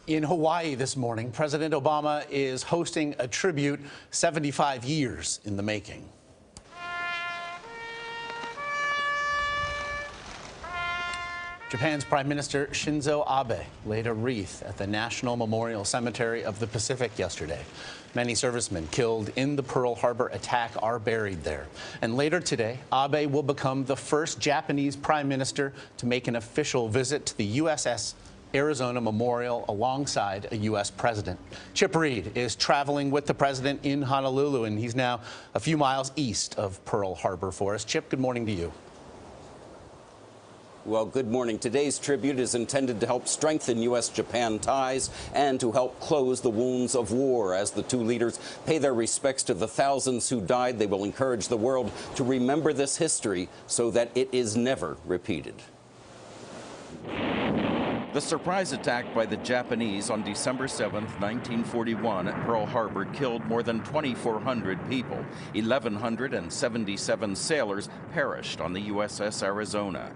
In Hawaii this morning, President Obama is hosting a tribute 75 years in the making. Japan's Prime Minister Shinzo Abe laid a wreath at the National Memorial Cemetery of the Pacific yesterday. Many servicemen killed in the Pearl Harbor attack are buried there. And later today, Abe will become the first Japanese Prime Minister to make an official visit to the USS Arizona Memorial alongside a U.S. president. Chip Reid is traveling with the president in Honolulu, and he's now a few miles east of Pearl Harbor for us. Chip, good morning to you. Well, good morning. Today's tribute is intended to help strengthen U.S.-Japan ties and to help close the wounds of war. As the two leaders pay their respects to the thousands who died, they will encourage the world to remember this history so that it is never repeated. The surprise attack by the Japanese on December 7, 1941 at Pearl Harbor killed more than 2,400 people. 1,177 sailors perished on the USS Arizona.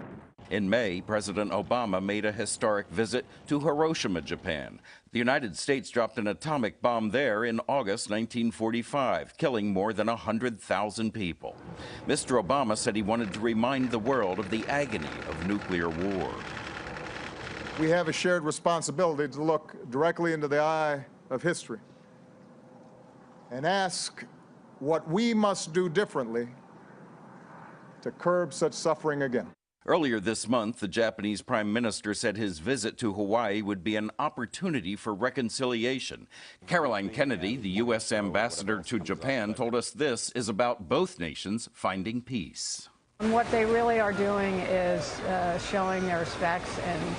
In May, President Obama made a historic visit to Hiroshima, Japan. The United States dropped an atomic bomb there in August 1945, killing more than 100,000 people. Mr. Obama said he wanted to remind the world of the agony of nuclear war. We have a shared responsibility to look directly into the eye of history and ask what we must do differently to curb such suffering again. Earlier this month, the Japanese Prime Minister said his visit to Hawaii would be an opportunity for reconciliation. Caroline Kennedy, the U.S. ambassador to Japan, told us this is about both nations finding peace. And what they really are doing is showing their respects and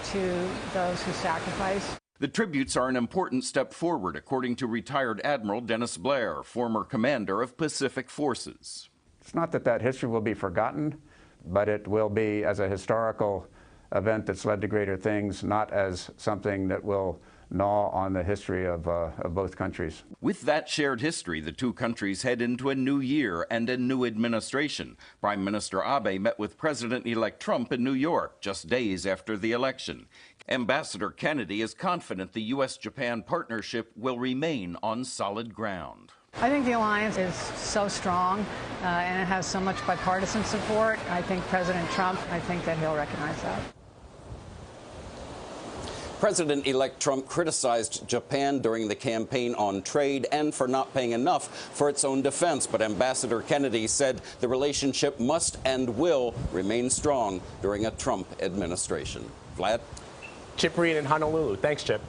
to those who sacrifice. The tributes are an important step forward, according to retired Admiral Dennis Blair, former commander of Pacific Forces. It's not that history will be forgotten, but it will be as a historical event that's led to greater things, not as something that will gnaw on the history of both countries. With that shared history, the two countries head into a new year and a new administration. Prime Minister Abe met with President-elect Trump in New York just days after the election. Ambassador Kennedy is confident the U.S.-Japan partnership will remain on solid ground. I think the alliance is so strong and it has so much bipartisan support. I think President Trump, I think that he'll recognize that. President-elect Trump criticized Japan during the campaign on trade and for not paying enough for its own defense. But Ambassador Kennedy said the relationship must and will remain strong during a Trump administration. Vlad? Chip Reid in Honolulu. Thanks, Chip.